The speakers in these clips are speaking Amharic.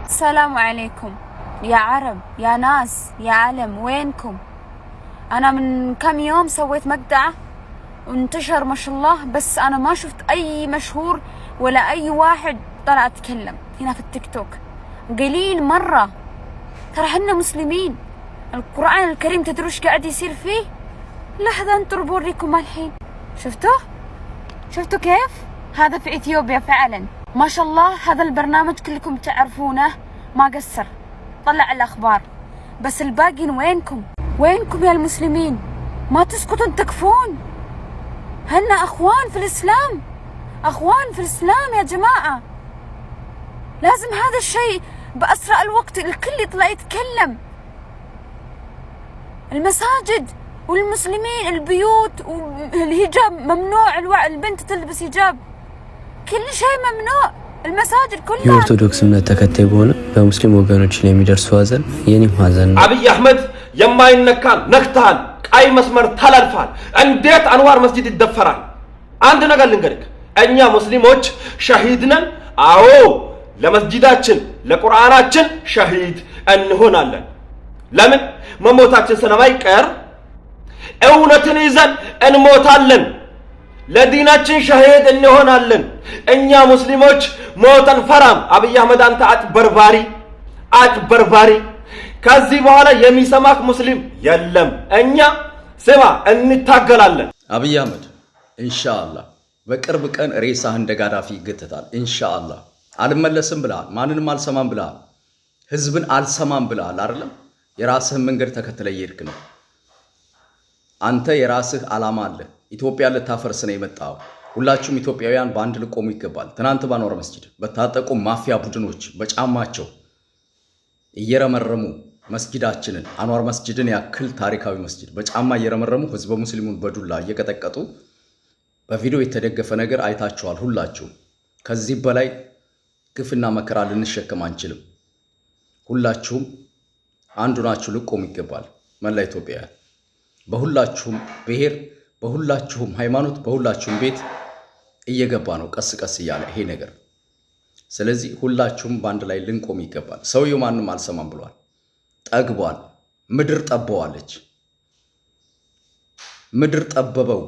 السلام عليكم يا عرب يا ناس يا عالم وينكم؟ أنا من كم يوم سويت مقطع وانتشر ما شاء الله، بس أنا ما شفت أي مشهور ولا أي واحد طلع أتكلم هنا في التيك توك، قليل مرة. ترى حنا مسلمين، القرآن الكريم تدروا ايش قاعد يصير فيه؟ لحظة انطروا بوريكم الحين. شفتوا كيف؟ هذا في إثيوبيا فعلا ما شاء الله. هذا البرنامج كلكم تعرفونه، ما قصر طلع الأخبار، بس الباقين وينكم يا المسلمين؟ ما تسكتون تكفون. هنا أخوان في الإسلام يا جماعة. لازم هذا الشيء بأسرع الوقت الكل يطلع يتكلم. المساجد والمسلمين البيوت والهجاب ممنوع، البنت تلبس هجاب، كل شيء ممنوع، المساجد كلها. የኦርቶዶክስ እምነት ተከታይ በሆነ በሙስሊም ወገኖች ላይ የሚደርሱ ሐዘን የኔም ሐዘን ነው። አብይ አህመድ የማይነካን ነክተሃል፣ ቀይ መስመር ተላልፋል። እንዴት አንዋር መስጂድ ይደፈራል? አንድ ነገር ልንገርህ፣ እኛ ሙስሊሞች ሸሂድ ነን። አዎ ለመስጂዳችን ለቁርአናችን ሸሂድ እንሆናለን። ለምን? መሞታችን ስለማይቀር እውነትን ይዘን እንሞታለን። ለዲናችን ሸሂድ እንሆናለን። እኛ ሙስሊሞች ሞተን ፈራም። አብይ አህመድ አንተ አጭበርባሪ፣ ከዚህ በኋላ የሚሰማክ ሙስሊም የለም። እኛ ስማ እንታገላለን። አብይ አህመድ ኢንሻአላህ በቅርብ ቀን ሬሳህ እንደ ጋዳፊ ይገተታል። ኢንሻአላህ አልመለስም ብለሃል፣ ማንንም አልሰማም ብለሃል፣ ህዝብን አልሰማም ብለሃል አይደለም? የራስህን መንገድ ተከትለ እየሄድክ ነው። አንተ የራስህ ዓላማ አለ። ኢትዮጵያ ልታፈርስ ነው የመጣው። ሁላችሁም ኢትዮጵያውያን በአንድ ልቆሙ ይገባል። ትናንት ባኖር መስጂድ በታጠቁ ማፊያ ቡድኖች በጫማቸው እየረመረሙ መስጊዳችንን አንዋር መስጂድን ያክል ታሪካዊ መስጂድ በጫማ እየረመረሙ ህዝበ ሙስሊሙን በዱላ እየቀጠቀጡ በቪዲዮ የተደገፈ ነገር አይታችኋል ሁላችሁም። ከዚህ በላይ ግፍና መከራ ልንሸከም አንችልም። ሁላችሁም አንዱ ናችሁ፣ ልቆሙ ይገባል። መላ ኢትዮጵያውያን በሁላችሁም ብሔር፣ በሁላችሁም ሃይማኖት፣ በሁላችሁም ቤት እየገባ ነው ቀስ ቀስ እያለ ይሄ ነገር። ስለዚህ ሁላችሁም በአንድ ላይ ልንቆም ይገባል። ሰውየው ማንም አልሰማም ብሏል፣ ጠግቧል። ምድር ጠበዋለች፣ ምድር ጠበበው።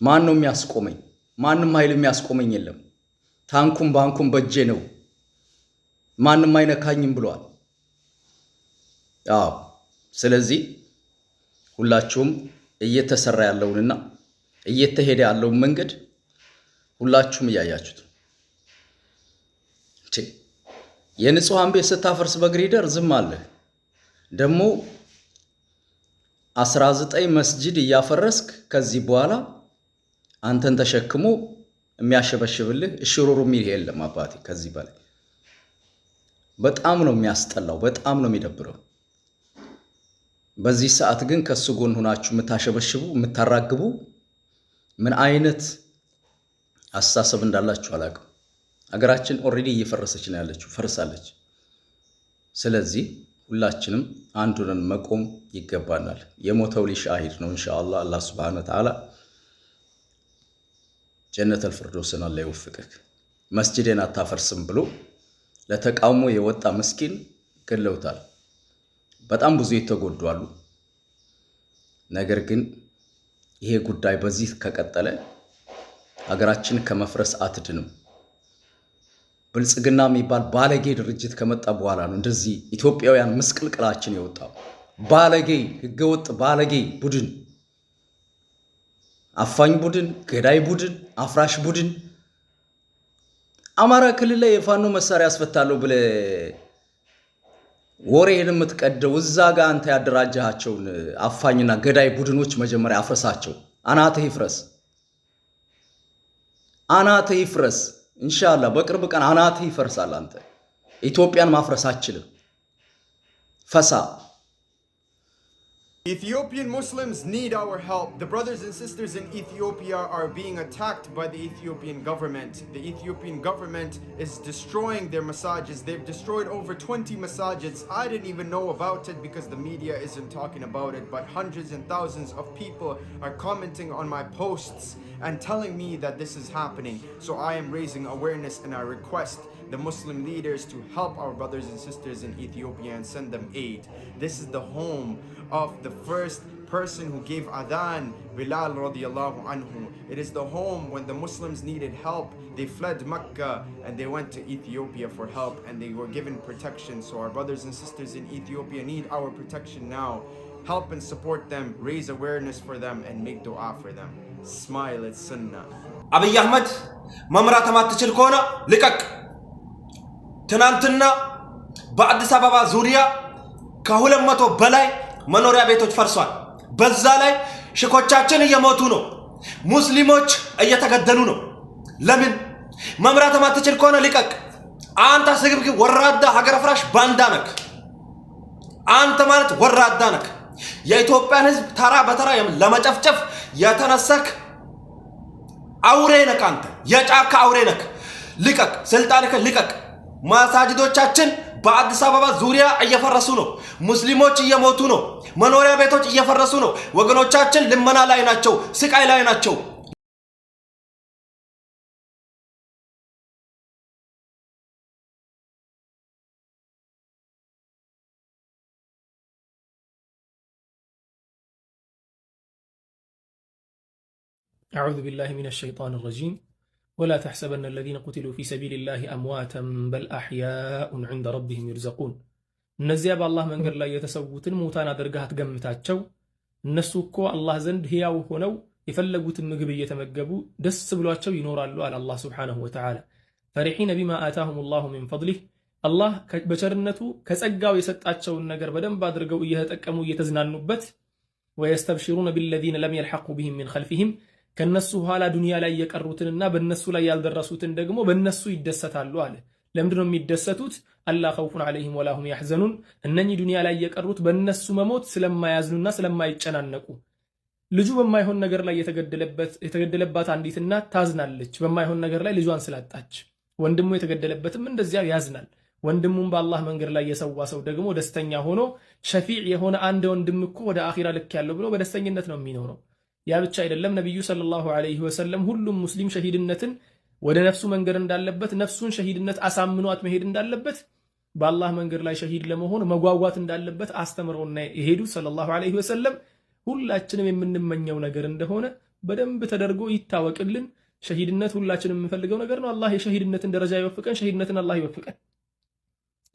ማን ነው የሚያስቆመኝ? ማንም ኃይል የሚያስቆመኝ የለም። ታንኩም ባንኩም በእጄ ነው፣ ማንም አይነካኝም ብሏል። አዎ ስለዚህ ሁላችሁም እየተሰራ ያለውንና እየተሄደ ያለውን መንገድ ሁላችሁም እያያችሁት የንጹሃን ቤት ስታፈርስ በግሪደር ዝም አለ። ደግሞ 19 መስጂድ እያፈረስክ ከዚህ በኋላ አንተን ተሸክሞ የሚያሸበሽብልህ እሽሩሩ የሚል የለም አባቴ። ከዚህ በላይ በጣም ነው የሚያስጠላው፣ በጣም ነው የሚደብረው። በዚህ ሰዓት ግን ከሱ ጎን ሆናችሁ የምታሸበሽቡ የምታራግቡ ምን አይነት አስተሳሰብ እንዳላችሁ አላውቅም። አገራችን ኦልሬዲ እየፈረሰች ነው ያለችው፣ ፈርሳለች። ስለዚህ ሁላችንም አንዱን መቆም ይገባናል። የሞተው ሊሻሂድ ነው ኢንሻአላህ። አላህ Subhanahu Wa Ta'ala ጀነተል ፊርደውስን አላህ ይወፍቅክ። መስጂድን አታፈርስም ብሎ ለተቃውሞ የወጣ ምስኪን ገለውታል። በጣም ብዙ የተጎዱ አሉ። ነገር ግን ይሄ ጉዳይ በዚህ ከቀጠለ ሀገራችን ከመፍረስ አትድንም። ብልጽግና የሚባል ባለጌ ድርጅት ከመጣ በኋላ ነው እንደዚህ ኢትዮጵያውያን ምስቅልቅላችን የወጣው። ባለጌ ህገወጥ ባለጌ ቡድን፣ አፋኝ ቡድን፣ ገዳይ ቡድን፣ አፍራሽ ቡድን አማራ ክልል ላይ የፋኖ መሳሪያ ያስፈታለሁ ብለ ወሬን የምትቀደው እዛ ጋር አንተ ያደራጃቸውን አፋኝና ገዳይ ቡድኖች መጀመሪያ አፍረሳቸው። አናተ ይፍረስ ኢንሻአላህ። በቅርብ ቀን አናተ ይፈርሳል። አንተ ኢትዮጵያን ማፍረስ አትችልም። ፈሳ Ethiopian Muslims need our help. The brothers and sisters in Ethiopia are being attacked by the Ethiopian government. The Ethiopian government is destroying their masajids. They've destroyed over 20 masajids. I didn't even know about it because the media isn't talking about it, but hundreds and thousands of people are commenting on my posts and telling me that this is happening. So I am raising awareness and I request the Muslim leaders to help our brothers and sisters in Ethiopia and send them aid. This is the home of the first person who gave adhan, Bilal radiallahu anhu. It is the home when the Muslims needed help. They fled Mecca and they went to Ethiopia for help and they were given protection. So our brothers and sisters in Ethiopia need our protection now. Help and support them, raise awareness for them and make dua for them. Smile, it's sunnah. Abiy Ahmed, መምራት ማትችል ከሆነ ልቀቅ። ትናንትና በአዲስ አበባ ዙሪያ ከ200 በላይ መኖሪያ ቤቶች ፈርሷል። በዛ ላይ ሽኮቻችን እየሞቱ ነው። ሙስሊሞች እየተገደሉ ነው። ለምን? መምራት ማትችል ከሆነ ልቀቅ። አንተ ስግብግብ ወራዳ ሀገር ፍራሽ ባንዳ ነክ። አንተ ማለት ወራዳ ነክ። የኢትዮጵያን ህዝብ ተራ በተራ ለመጨፍጨፍ የተነሰክ አውሬ ነክ። አንተ የጫካ አውሬ ነክ። ልቀቅ፣ ስልጣንህን ልቀቅ። ማሳጅዶቻችን በአዲስ አበባ ዙሪያ እየፈረሱ ነው። ሙስሊሞች እየሞቱ ነው። መኖሪያ ቤቶች እየፈረሱ ነው። ወገኖቻችን ልመና ላይ ናቸው፣ ስቃይ ላይ ናቸው። أعوذ بالله من الشيطان الرجيم ولا تحسبن الذين قتلوا في سبيل الله أمواتا بل أحياء عند ربهم يرزقون እነዚያ በአላህ መንገድ ላይ የተሰዉትን ሙታን አድርገህ አትገምታቸው። እነሱ እኮ አላህ ዘንድ ሕያው ሆነው የፈለጉትን ምግብ እየተመገቡ ደስ ብሏቸው ይኖራሉ አለ አላህ ሱብሓነሁ ወተዓላ። ፈሪሒነ ቢማ አታሁም ላሁ ሚን ፈድሊህ አላህ በቸርነቱ ከጸጋው የሰጣቸውን ነገር በደንብ አድርገው እየተጠቀሙ እየተዝናኑበት ወየስተብሽሩነ ቢለዚነ ለም የልሐቁ ቢሂም ሚን ኸልፊሂም ከነሱ ኋላ ዱንያ ላይ የቀሩትንና በነሱ ላይ ያልደረሱትን ደግሞ በነሱ ይደሰታሉ አለ። ለምንድነው የሚደሰቱት? አላ ኸውፉን ዐለይሂም ወላ ሁም ያሕዘኑን እነኚህ ዱንያ ላይ የቀሩት በነሱ መሞት ስለማያዝኑና ስለማይጨናነቁ። ልጁ በማይሆን ነገር ላይ የተገደለባት አንዲት እናት ታዝናለች፣ በማይሆን ነገር ላይ ልጇን ስላጣች። ወንድሙ የተገደለበትም እንደዚያ ያዝናል። ወንድሙም በአላህ መንገድ ላይ የሰዋ ሰው ደግሞ ደስተኛ ሆኖ ሸፊዕ የሆነ አንድ ወንድም እኮ ወደ አኺራ ልክ ያለው ብሎ በደስተኝነት ነው የሚኖረው። ያ ብቻ አይደለም፣ ነብዩ ሰለላሁ ዐለይሂ ወሰለም ሁሉም ሙስሊም ሸሂድነትን ወደ ነፍሱ መንገድ እንዳለበት፣ ነፍሱን ሸሂድነት አሳምኗት መሄድ እንዳለበት፣ በአላህ መንገድ ላይ ሸሂድ ለመሆን መጓጓት እንዳለበት አስተምረውና የሄዱ ሰለላሁ ዐለይሂ ወሰለም ሁላችንም የምንመኘው ነገር እንደሆነ በደንብ ተደርጎ ይታወቅልን። ሸሂድነት ሁላችንም የምንፈልገው ነገር ነው። አላህ የሸሂድነትን ደረጃ ይወፍቀን፣ ሸሂድነትን አላህ ይወፍቀን።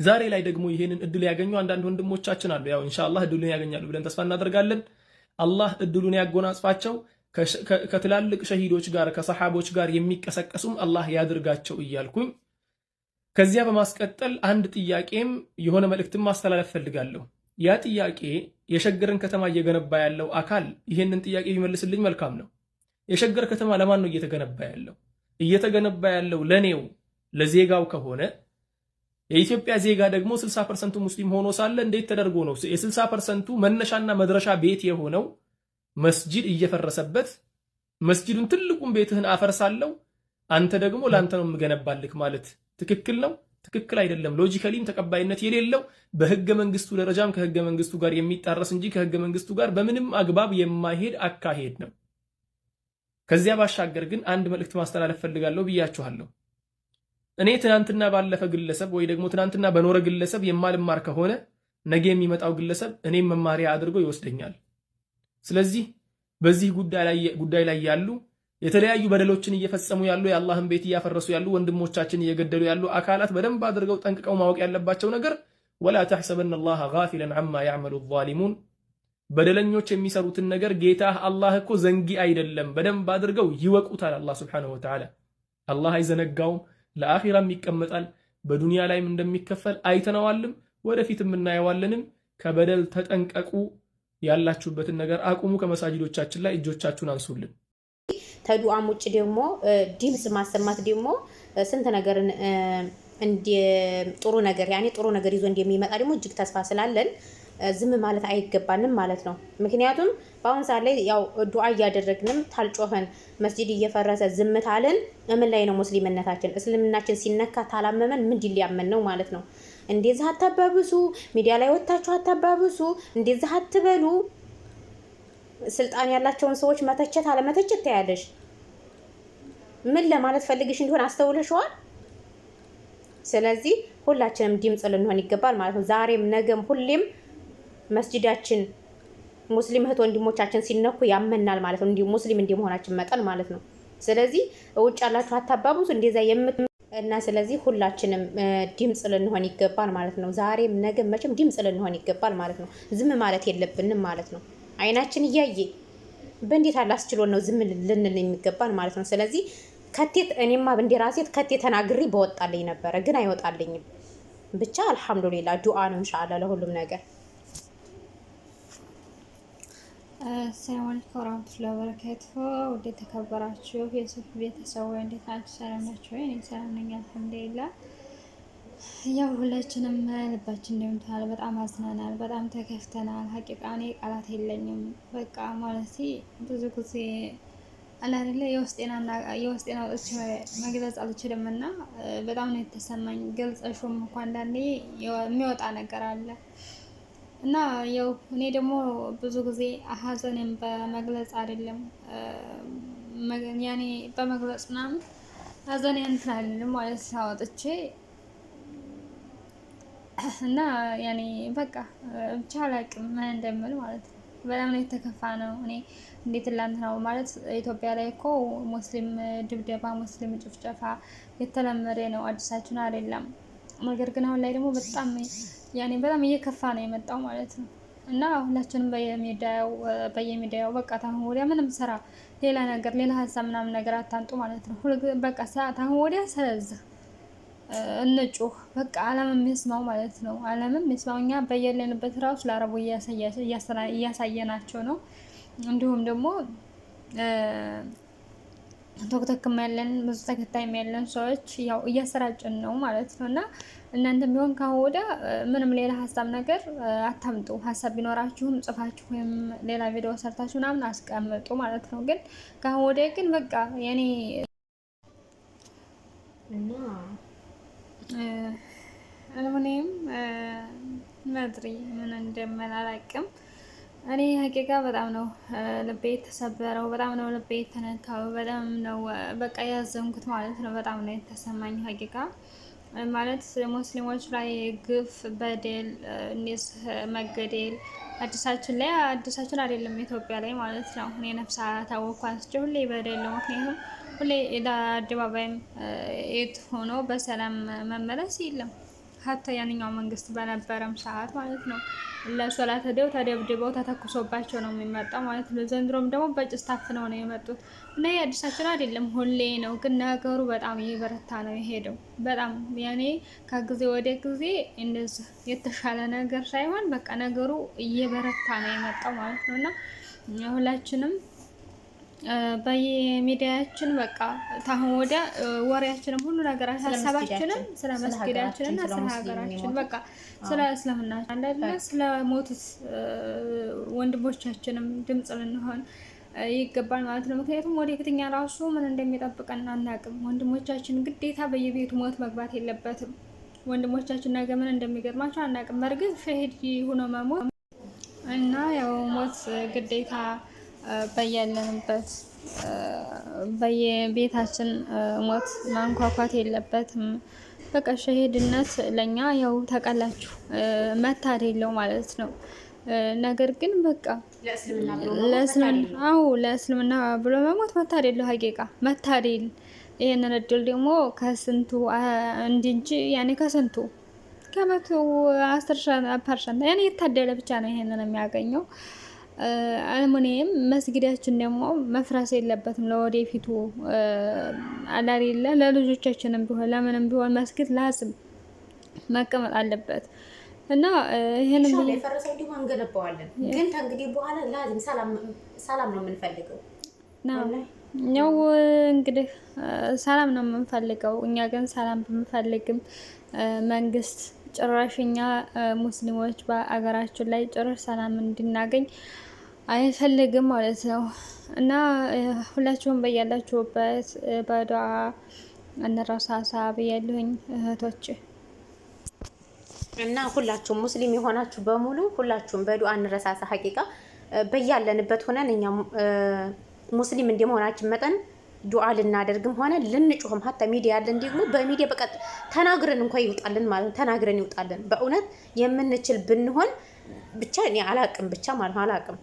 ዛሬ ላይ ደግሞ ይሄንን እድል ያገኙ አንዳንድ ወንድሞቻችን አሉ። ያው ኢንሻአላህ እድሉን ያገኛሉ ብለን ተስፋ እናደርጋለን። አላህ እድሉን ያጎናጽፋቸው። ከትላልቅ ሸሂዶች ጋር ከሰሓቦች ጋር የሚቀሰቀሱም አላህ ያድርጋቸው እያልኩኝ ከዚያ በማስቀጠል አንድ ጥያቄም የሆነ መልእክትም ማስተላለፍ ፈልጋለሁ። ያ ጥያቄ የሸገርን ከተማ እየገነባ ያለው አካል ይሄንን ጥያቄ ቢመልስልኝ መልካም ነው። የሸገር ከተማ ለማን ነው እየተገነባ ያለው? እየተገነባ ያለው ለኔው ለዜጋው ከሆነ የኢትዮጵያ ዜጋ ደግሞ 60% ሙስሊም ሆኖ ሳለ እንዴት ተደርጎ ነው የ60% መነሻና መድረሻ ቤት የሆነው መስጂድ እየፈረሰበት መስጂዱን ትልቁን ቤትህን አፈርሳለሁ አንተ ደግሞ ላንተ ነው የምገነባልክ ማለት ትክክል ነው? ትክክል አይደለም። ሎጂካሊም ተቀባይነት የሌለው በህገ መንግስቱ ደረጃም ከህገ መንግስቱ ጋር የሚጣረስ እንጂ ከህገ መንግስቱ ጋር በምንም አግባብ የማይሄድ አካሄድ ነው። ከዚያ ባሻገር ግን አንድ መልእክት ማስተላለፍ ፈልጋለሁ ብያችኋለሁ። እኔ ትናንትና ባለፈ ግለሰብ ወይ ደግሞ ትናንትና በኖረ ግለሰብ የማልማር ከሆነ ነገ የሚመጣው ግለሰብ እኔም መማሪያ አድርጎ ይወስደኛል። ስለዚህ በዚህ ጉዳይ ላይ ያሉ የተለያዩ በደሎችን እየፈጸሙ ያሉ የአላህን ቤት እያፈረሱ ያሉ ወንድሞቻችን እየገደሉ ያሉ አካላት በደንብ አድርገው ጠንቅቀው ማወቅ ያለባቸው ነገር ወላ ተሕሰበነ አላህ ጋፊለን ዐማ ያዕመሉ ዛሊሙን በደለኞች የሚሰሩትን ነገር ጌታ አላህ እኮ ዘንጊ አይደለም። በደንብ አድርገው ይወቁታል። አላህ ሱብሓነሁ ወተዓላ አላህ አይዘነጋውም። ለአኺራም ይቀመጣል። በዱንያ ላይም እንደሚከፈል አይተነዋልም፣ ወደፊትም እናየዋለንም። ከበደል ተጠንቀቁ። ያላችሁበትን ነገር አቁሙ። ከመሳጅዶቻችን ላይ እጆቻችሁን አንሱልን። ተዱዓም ውጭ ደግሞ ድምጽ ማሰማት ደግሞ ስንት ነገር እንደ ጥሩ ነገር ይዞ እንደሚመጣ ደግሞ እጅግ ተስፋ ስላለን ዝም ማለት አይገባንም ማለት ነው። ምክንያቱም በአሁን ሰዓት ላይ ያው ዱዓ እያደረግንም ታልጮኸን መስጂድ እየፈረሰ ዝም ታልን ምን ላይ ነው ሙስሊምነታችን? እስልምናችን ሲነካ ታላመመን ምን ሊያመን ነው ማለት ነው? እንደዚህ አታባብሱ፣ ሚዲያ ላይ ወጣችሁ አታባብሱ፣ እንደዚህ አትበሉ። ስልጣን ያላቸውን ሰዎች መተቸት አለመተቸት ታያለሽ። ምን ለማለት ፈልግሽ እንደሆነ አስተውለሽዋል? ስለዚህ ሁላችንም ድምጽ ልንሆን ይገባል ማለት ነው። ዛሬም ነገም ሁሌም መስጂዳችን ሙስሊም እህት ወንድሞቻችን ሲነኩ ያመናል ማለት ነው። እንዲሁ ሙስሊም እንደመሆናችን መጠን ማለት ነው። ስለዚህ ውጭ ያላችሁ አታባቡት እንደዛ እና ስለዚህ ሁላችንም ድምጽ ልንሆን ይገባል ማለት ነው። ዛሬም ነገም መቼም ድምጽ ልንሆን ይገባል ማለት ነው። ዝም ማለት የለብንም ማለት ነው። አይናችን እያየ በእንዴት አላስችሎን ነው ዝም ልንል የሚገባል ማለት ነው። ስለዚህ ከቴት እኔማ እንደራሴት ከቴ ተናግሪ በወጣልኝ ነበረ፣ ግን አይወጣልኝም። ብቻ አልሐምዱሊላህ ዱዓ ነው ኢንሻአላህ ለሁሉም ነገር። አሰላሙ አለይኩም ወራህመቱላሂ ወበረካቱሁ። ወደ ተከበራችሁ የሱፍ ቤተሰቦች እንዴት ናችሁ? ሰላም ናችሁ? እኔ ሰላም ነኝ አልሐምዱሊላህ። ያው ሁላችንም ልባችን እንደምታል በጣም አዝናናል፣ በጣም ተከፍተናል። ሀቂቃ እኔ ቃላት የለኝም። በቃ ማለት ብዙ ጊዜ አላደለ የውስጤን አውጥቼ መግለጽ አልችልም እና በጣም ነው የተሰማኝ። ገልጸሽም እንኳን አንዳንዴ የሚወጣ ነገር አለ እና ያው እኔ ደግሞ ብዙ ጊዜ ሀዘኔን በመግለጽ አይደለም ያኔ በመግለጽ ምናምን ሀዘኔን እንትን አይደለም ማለት አውጥቼ እና ያኔ በቃ ብቻ አላውቅም ምን እንደምል ማለት ነው። በጣም ነው የተከፋ ነው። እኔ እንዴት ላንተ ነው ማለት ኢትዮጵያ ላይ እኮ ሙስሊም ድብደባ፣ ሙስሊም ጭፍጨፋ የተለመደ ነው፣ አዲሳችን አይደለም። ነገር ግን አሁን ላይ ደግሞ በጣም ያኔ በጣም እየከፋ ነው የመጣው ማለት ነው። እና ሁላችንም በየሚዲያው በቃ ታሁን ወዲያ ምንም ስራ ሌላ ነገር ሌላ ሀሳብ ምናምን ነገር አታንጡ ማለት ነው። በቃ ታሁን ወዲያ ስለዚህ እንጩህ በቃ ዓለምም ይስማው ማለት ነው። ዓለምም ይስማው። እኛ በየለንበት ራሱ ለአረቡ እያሳየናቸው ነው። እንዲሁም ደግሞ ቶክቶክም ያለን ብዙ ተከታይም ያለን ሰዎች ያው እያሰራጭን ነው ማለት ነው። እና እናንተም ቢሆን ካሁን ወዲያ ምንም ሌላ ሀሳብ ነገር አታምጡ። ሀሳብ ቢኖራችሁም ጽፋችሁ ወይም ሌላ ቪዲዮ ሰርታችሁ ምናምን አስቀምጡ ማለት ነው። ግን ካሁን ወዲያ ግን በቃ ያኔ እና አልሙኒም መድሪ ምን እንደምን አላውቅም። እኔ ሀቂቃ በጣም ነው ልቤ የተሰበረው፣ በጣም ነው ልቤ የተነካው፣ በጣም ነው በቃ ያዘንኩት ማለት ነው። በጣም ነው የተሰማኝ ሀቂቃ ማለት ሙስሊሞች ላይ ግፍ፣ በደል፣ እንደዚህ መገደል አዲሳችን አይደለም ኢትዮጵያ ላይ ማለት ነው። እኔ ነፍሳ ታወኳቸው ሁሌ በደል ነው። ምክንያቱም ሁሌ ለአደባባይም የት ሆኖ በሰላም መመለስ የለም። ሀታ ያንኛው መንግስት በነበረም ሰዓት ማለት ነው ለሶላት ሄደው ተደብድበው ተተኩሶባቸው ነው የሚመጣው ማለት ነው። ዘንድሮም ደግሞ በጭስ ታፍነው ነው የመጡት እና የአዲሳችን አይደለም ሁሌ ነው። ግን ነገሩ በጣም እየበረታ ነው የሄደው። በጣም ያኔ ከጊዜ ወደ ጊዜ እንደዚህ የተሻለ ነገር ሳይሆን በቃ ነገሩ እየበረታ ነው የመጣው ማለት ነው። እና ሁላችንም በየሚዲያችን በቃ ታሁን ወዲያ ወሬያችንም ሁሉ ነገር ሀሳባችንም ስለ መስጊዳችንና ስለ ሀገራችን በቃ ስለ እስልምናችን አንዳንዴ ስለ ሞቱት ወንድሞቻችንም ድምጽ ልንሆን ይገባል ማለት ነው። ምክንያቱም ወደፊት እኛ ራሱ ምን እንደሚጠብቀን አናውቅም። ወንድሞቻችን ግዴታ በየቤቱ ሞት መግባት የለበትም። ወንድሞቻችን ነገ ምን እንደሚገጥማቸው አናውቅም። በእርግጥ ሸሂድ ሆኖ መሞት እና ያው ሞት ግዴታ በያለንበት በየቤታችን ሞት ማንኳኳት የለበትም። በቃ ሸሂድነት ለኛ ያው ታውቃላችሁ መታደል ማለት ነው። ነገር ግን በቃ ለእስልምና ብሎ መሞት መታደል ነው። ሀቂቃ መታደል። ይሄንን እድል ደግሞ ከስንቱ እንጂ ያኔ ከስንቱ ከመቶ 10% ያኔ የታደለ ብቻ ነው ይሄንን የሚያገኘው። አልሙኒየም መስጊዳችን ደግሞ መፍረስ የለበትም። ለወደፊቱ አላሪለ ለልጆቻችንም ቢሆን ለምንም ቢሆን መስጊድ ላዝም መቀመጥ አለበት እና ይሄንን የፈረሰው እንዲሁ አንገነባዋለን። ግን ከእንግዲህ በኋላ ላዝም ሰላም ነው የምንፈልገው ነው እንግዲህ ሰላም ነው የምንፈልገው። እኛ ግን ሰላም ብንፈልግም መንግስት ጭራሽኛ ሙስሊሞች በአገራችን ላይ ጭራሽ ሰላም እንድናገኝ አይፈልግም ማለት ነው። እና ሁላችሁም በያላችሁበት በዱዓ እንረሳሳ ብያለሁኝ እህቶች። እና ሁላችሁም ሙስሊም የሆናችሁ በሙሉ ሁላችሁም በዱዓ እንረሳሳ። ሀቂቃ በያለንበት ሆነን እኛ ሙስሊም እንደመሆናችን መጠን ዱዓ ልናደርግም ሆነ ልንጮህም ሀታ ሚዲያ ያለን ደግሞ በሚዲያ በቃ ተናግረን እንኳን ይውጣልን ማለት ነው። ተናግረን ይውጣልን በእውነት የምንችል ብንሆን ብቻ እኔ አላቅም ብቻ ማለት ነው አላቅም።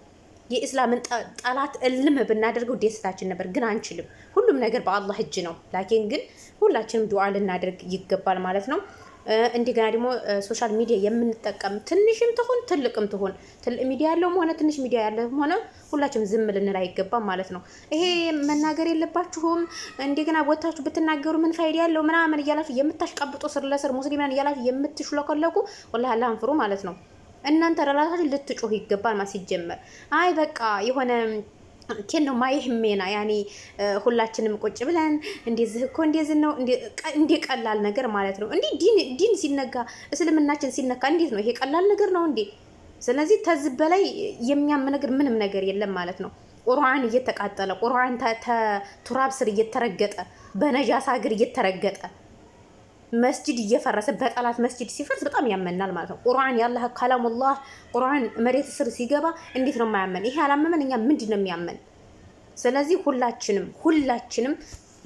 የኢስላምን ጠላት እልም ብናደርገው ደስታችን ነበር፣ ግን አንችልም። ሁሉም ነገር በአላህ እጅ ነው። ላኪን ግን ሁላችንም ዱዓ ልናደርግ ይገባል ማለት ነው። እንደገና ደግሞ ሶሻል ሚዲያ የምንጠቀም ትንሽም ትሁን ትልቅም ትሁን ትልቅ ሚዲያ ያለውም ሆነ ትንሽ ሚዲያ ያለውም ሆነ ሁላችንም ዝም ልንል አይገባም ማለት ነው። ይሄ መናገር የለባችሁም እንደገና ወታችሁ ብትናገሩ ምን ፋይዳ ያለው ምናምን እያላችሁ የምታሽቀብጡ ስር ለስር ሙስሊማን እያላችሁ የምትሽለከለኩ ወላሂ አላህን ፍሩ ማለት ነው። እናንተ ራሳችሁ ልትጮህ ይገባል ማለት ሲጀመር አይ በቃ የሆነ ከነ ማይህሜና ያኔ ሁላችንም ቁጭ ብለን እንደዚህ እኮ እንደዚህ ነው እንደ ቀላል ነገር ማለት ነው። እንዴ ዲን ሲነካ እስልምናችን ሲነካ እንዴት ነው ይሄ ቀላል ነገር ነው እንዴ? ስለዚህ ተዝብ በላይ የሚያም ነገር ምንም ነገር የለም ማለት ነው። ቁርአን እየተቃጠለ ቁርአን ቱራብ ስር እየተረገጠ በነጃሳ እግር እየተረገጠ መስጂድ እየፈረሰ በጠላት መስጂድ ሲፈርስ በጣም ያመናል ማለት ነው። ቁርአን ያላህ ከላሙላህ ቁርአን መሬት ስር ሲገባ እንዴት ነው የማያመን? ይሄ አላመመን እኛ ምንድነው የሚያመን? ስለዚህ ሁላችንም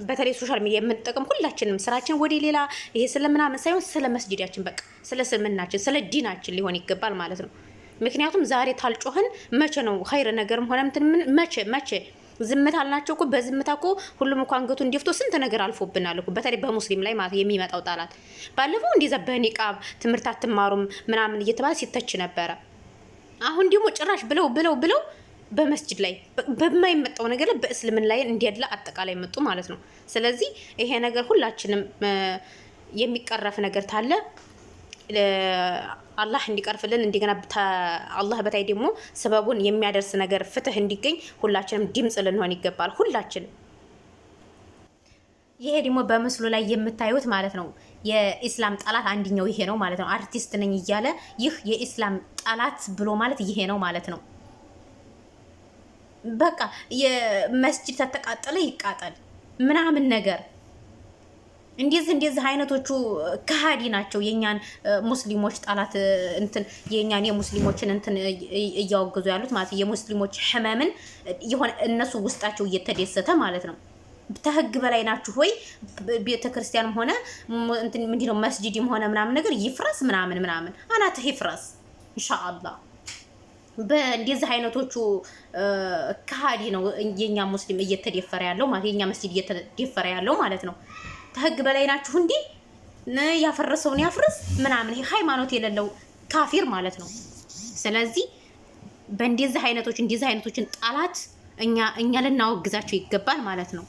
በተለይ ሶሻል ሚዲያ የምንጠቀም ሁላችንም ስራችን ወደ ሌላ ይሄ ስለምናምን ሳይሆን ስለ መስጂዳችን በቃ ስለ ስልምናችን ስለ ዲናችን ሊሆን ይገባል ማለት ነው። ምክንያቱም ዛሬ ታልጮህን መቼ ነው ኸይር ነገርም ሆነ መቼ ዝምታ አልናቸው እኮ በዝምታ እኮ ሁሉም እኮ አንገቱን ደፍቶ ስንት ነገር አልፎብናል እኮ በተለይ በሙስሊም ላይ ማለት የሚመጣው ጠላት ባለፈው እንደዛ በኒቃብ ትምህርት አትማሩም ምናምን እየተባለ ሲተች ነበረ። አሁን ደግሞ ጭራሽ ብለው በመስጂድ ላይ በማይመጣው ነገር ላይ በእስልምና ላይ እንዲያድላ አጠቃላይ መጡ ማለት ነው። ስለዚህ ይሄ ነገር ሁላችንም የሚቀረፍ ነገር ታለ አላህ እንዲቀርፍልን እንደገና አላህ በታይ ደግሞ ሰበቡን የሚያደርስ ነገር ፍትህ እንዲገኝ ሁላችንም ድምጽ ልንሆን ይገባል ሁላችንም። ይሄ ደግሞ በምስሉ ላይ የምታዩት ማለት ነው የኢስላም ጠላት አንደኛው ይሄ ነው ማለት ነው። አርቲስት ነኝ እያለ ይህ የኢስላም ጠላት ብሎ ማለት ይሄ ነው ማለት ነው። በቃ የመስጂድ ተተቃጠለ ይቃጠል ምናምን ነገር እንደዚህ አይነቶቹ ከሃዲ ናቸው። የኛን ሙስሊሞች ጠላት እንትን የኛን የሙስሊሞችን እንትን እያወገዙ ያሉት ማለት የሙስሊሞች ህመምን የሆነ እነሱ ውስጣቸው እየተደሰተ ማለት ነው። ተህግ በላይ ናችሁ ወይ? ቤተክርስቲያንም ሆነ እንትን ምንድነው መስጂድም ሆነ ምናምን ነገር ይፍረስ ምናምን አናትህ ይፍረስ ኢንሻአላህ። በእንደዚህ አይነቶቹ ከሃዲ ነው የኛ ሙስሊም እየተደፈረ ያለው ማለት የኛ መስጂድ እየተደፈረ ያለው ማለት ነው። ህግ በላይ ናችሁ እንዴ? ያፈረሰውን ያፍርስ ምናምን ይሄ ሃይማኖት የሌለው ካፊር ማለት ነው። ስለዚህ በእንደዚህ አይነቶችን ጠላት እኛ ልናወግዛቸው ይገባል ማለት ነው።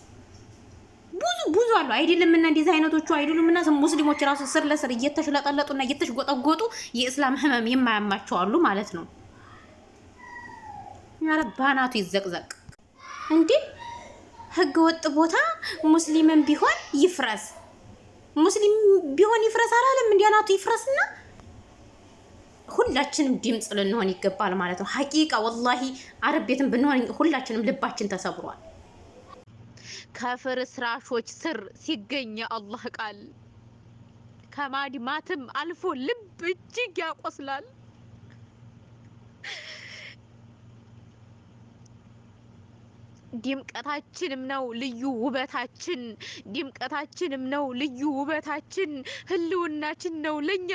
ብዙ አሉ አይደለምና እንደዚህ አይነቶቹ አይደሉምና ሙስሊሞች ራሱ ስር ለስር እየተሽለጠለጡና እየተሽጎጠጎጡ የእስላም ህመም የማያማቸው አሉ ማለት ነው። ያረባናቱ ይዘቅዘቅ እንዴ! ህገ ወጥ ቦታ ሙስሊምም ቢሆን ይፍረስ፣ ሙስሊም ቢሆን ይፍረስ አላለም እንዲያናቱ ይፍረስና ሁላችንም ድምጽ ልንሆን ይገባል ማለት ነው። ሐቂቃ ወላሂ አረብ ቤትም ብንሆን ሁላችንም ልባችን ተሰብሯል። ከፍርስራሾች ስር ሲገኝ አላህ ቃል ከማድማትም አልፎ ልብ እጅግ ያቆስላል። ድምቀታችንም ነው ልዩ ውበታችን፣ ድምቀታችንም ነው ልዩ ውበታችን፣ ህልውናችን ነው ለኛ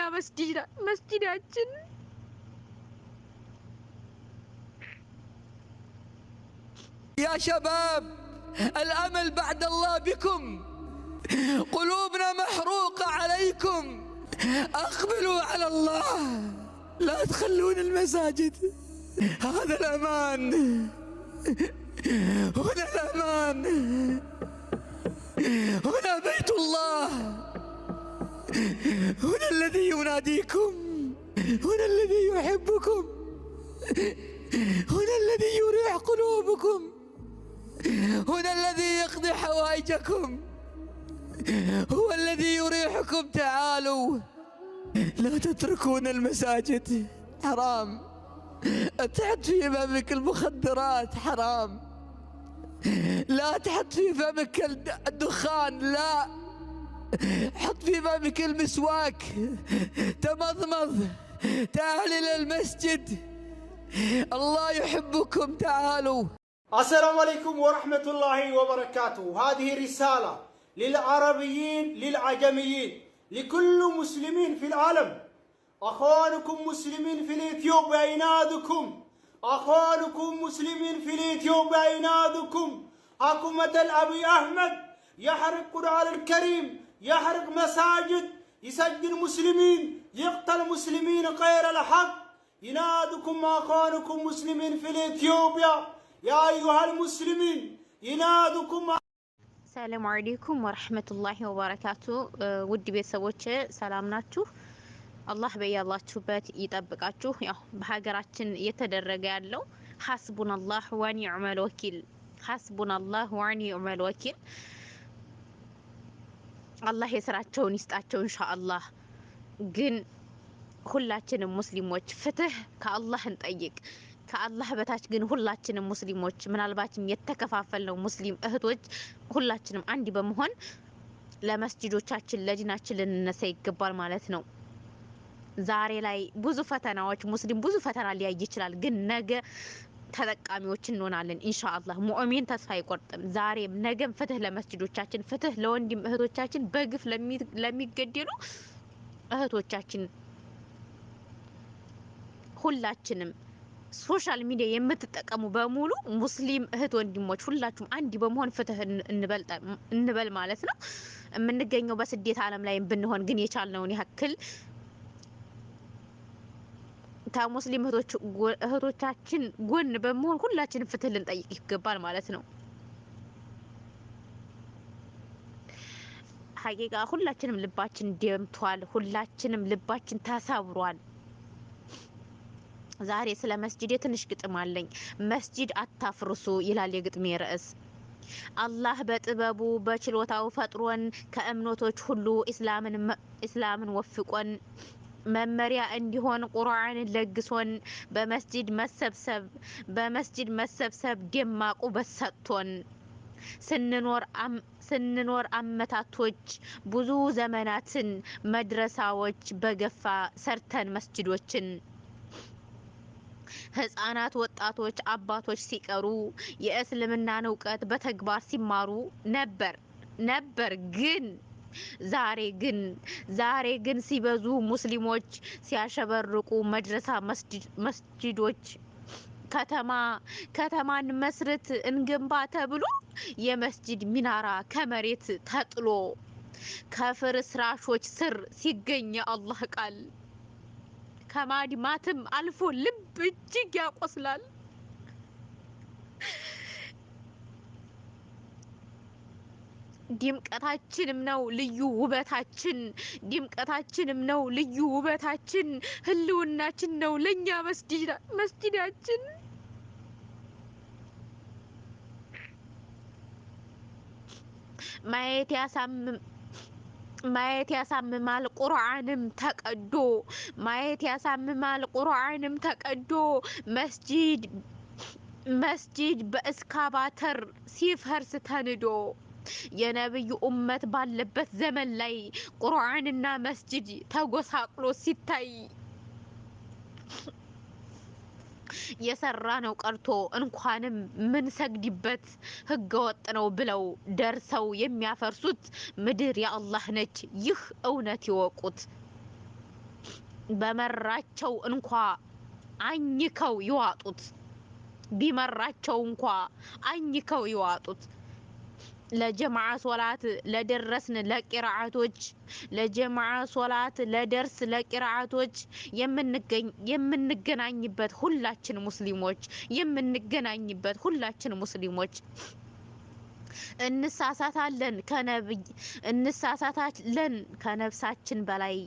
መስጂዳችን። يا شباب الأمل بعد الله بكم، قلوبنا محروقة عليكم، أقبلوا على الله، لا تخلون المساجد، هذا الأمان، هنا الأمان، هنا بيت الله، هنا الذي يناديكم، هنا الذي يحبكم، هنا الذي يريح قلوبكم، هنا الذي يقضي حوائجكم، هو الذي يريحكم. تعالوا لا تتركون المساجد، حرام. تحط في فمك المخدرات، حرام. لا تحط في فمك الدخان، لا. حط في فمك المسواك، تمضمض، تعال إلى المسجد، الله يحبكم. تعالوا. السلام عليكم ورحمة الله وبركاته. هذه رسالة للعربيين للعجميين لكل مسلمين في العالم. أخوانكم مسلمين في الإثيوبيا ينادكم، أخوانكم مسلمين في الإثيوبيا ينادكم. حكومة الأبي أحمد يحرق القرآن الكريم، يحرق مساجد، يسجن مسلمين، يقتل مسلمين غير الحق. ينادكم أخوانكم مسلمين في الإثيوبيا يا أيها المسلمين ينادكم. ሰላም አለይኩም ወራህመቱላሂ ወበረካቱ። ውድ ቤተሰቦች ሰላም ናችሁ? አላህ በያላችሁበት ይጠብቃችሁ። ያው በሀገራችን እየተደረገ ያለው ሐስቡናላህ ወኒዕመል ወኪል፣ ሐስቡናላህ ወኒዕመል ወኪል። አላህ የስራቸውን ይስጣቸው ኢንሻአላህ። ግን ሁላችንም ሙስሊሞች ፍትህ ከአላህ እንጠይቅ። ከአላህ በታች ግን ሁላችንም ሙስሊሞች ምናልባትም የተከፋፈልነው ሙስሊም እህቶች ሁላችንም አንድ በመሆን ለመስጂዶቻችን ለዲናችን ልንነሳ ይገባል ማለት ነው። ዛሬ ላይ ብዙ ፈተናዎች ሙስሊም ብዙ ፈተና ሊያይ ይችላል፣ ግን ነገ ተጠቃሚዎች እንሆናለን ኢንሻአላህ። ሙእሚን ተስፋ አይቆርጥም። ዛሬም ነገም ፍትህ ለመስጂዶቻችን፣ ፍትህ ለወንድም እህቶቻችን፣ በግፍ ለሚገደሉ እህቶቻችን ሁላችንም ሶሻል ሚዲያ የምትጠቀሙ በሙሉ ሙስሊም እህት ወንድሞች ሁላችሁም አንድ በመሆን ፍትህ እንበል ማለት ነው። የምንገኘው በስደት ዓለም ላይ ብንሆን ግን የቻልነውን ያክል ከሙስሊም እህቶቻችን ጎን በመሆን ሁላችንም ፍትህ ልንጠይቅ ይገባል ማለት ነው። ሀቂቃ ሁላችንም ልባችን ደምቷል፣ ሁላችንም ልባችን ተሰብሯል። ዛሬ ስለ መስጂድ ትንሽ ግጥም አለኝ። መስጂድ አታፍርሱ ይላል የግጥሜ ርዕስ። አላህ በጥበቡ በችሎታው ፈጥሮን ከእምነቶች ሁሉ ኢስላምን ወፍቆን መመሪያ እንዲሆን ቁርአንን ለግሶን በመስጂድ መሰብሰብ ደማቁ በሰጥቶን ስንኖር አመታቶች ብዙ ዘመናትን መድረሳዎች በገፋ ሰርተን መስጂዶችን ህፃናት ወጣቶች አባቶች ሲቀሩ የእስልምናን እውቀት በተግባር ሲማሩ ነበር ዛሬ ግን ሲበዙ ሙስሊሞች ሲያሸበርቁ መድረሳ መስጂዶች ከተማን መስርት እንገንባ ተብሎ የመስጂድ ሚናራ ከመሬት ተጥሎ ከፍርስራሾች ስር ሲገኝ የአላህ ቃል ከማድማትም አልፎ ልብ እጅግ ያቆስላል። ድምቀታችንም ነው ልዩ ውበታችን፣ ህልውናችን ነው ለኛ መስጂዳችን። ማየት ያሳምማል ቁርአንም ተቀዶ መስጂድ በእስካባተር ሲፈርስ ተንዶ የነብዩ ኡመት ባለበት ዘመን ላይ ቁርአንና መስጂድ ተጎሳቅሎ ሲታይ የሰራ ነው ቀርቶ እንኳንም ምን ሰግድበት ህገወጥ ነው ብለው ደርሰው የሚያፈርሱት ምድር የአላህ ነች። ይህ እውነት ይወቁት። በመራቸው እንኳ አኝከው ይዋጡት። ለጀማዓ ሶላት ለደረስን ለቂራአቶች የምንገናኝበት ሁላችን ሙስሊሞች እንሳሳታለን ከነፍሳችን በላይ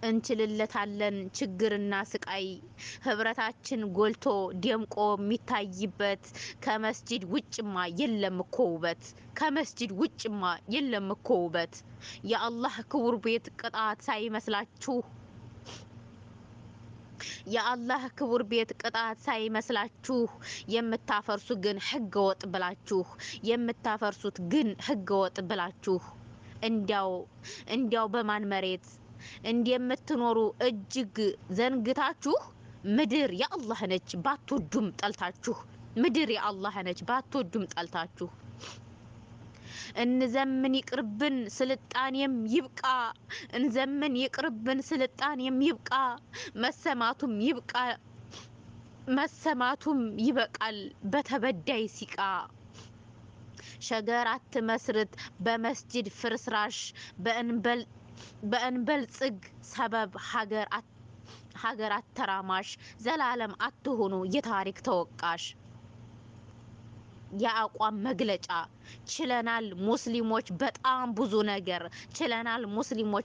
እንችልለታለን ችግርና ስቃይ። ህብረታችን ጎልቶ ደምቆ የሚታይበት ከመስጂድ ውጭማ የለም እኮ ውበት። የአላህ ክቡር ቤት ቅጣት ሳይመስላችሁ የምታፈርሱ ግን ህገወጥ ብላችሁ እንዲያው በማን መሬት እንደምትኖሩ እጅግ ዘንግታችሁ ምድር የአላህ ነች ባትወዱም ጠልታችሁ ምድር የአላህ ነች ባትወዱም ጠልታችሁ እንዘምን ይቅርብን ስልጣኔም ይብቃ እንዘምን ይቅርብን ስልጣኔም ይብቃ መሰማቱም ይበቃል በተበዳይ ሲቃ ሸገር አትመስርት በመስጂድ ፍርስራሽ በእንበል ጽግ ሰበብ ሀገር አተራማሽ ዘላለም አትሆኑ የታሪክ ተወቃሽ የአቋም መግለጫ ችለናል ሙስሊሞች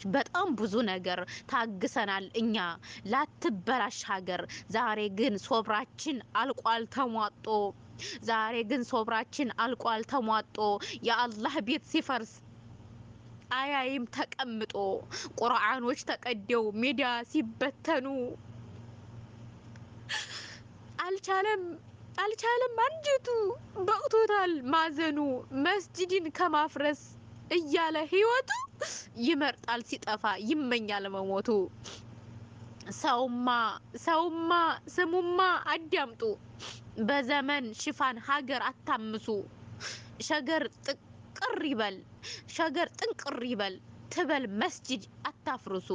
በጣም ብዙ ነገር ታግሰናል እኛ ላትበላሽ ሀገር ዛሬ ግን ሶብራችን አልቋል ተሟጦ የአላህ ቤት ሲፈርስ አያይም ተቀምጦ ቁርአኖች ተቀደው ሚዲያ ሲበተኑ አልቻለም አንጀቱ በቅቶታል ማዘኑ መስጂድን ከማፍረስ እያለ ህይወቱ ይመርጣል ሲጠፋ ይመኛል መሞቱ ሰውማ ስሙማ አዳምጡ በዘመን ሽፋን ሀገር አታምሱ ሸገር ጥንቅር ይበል ትበል መስጂድ አታፍርሱ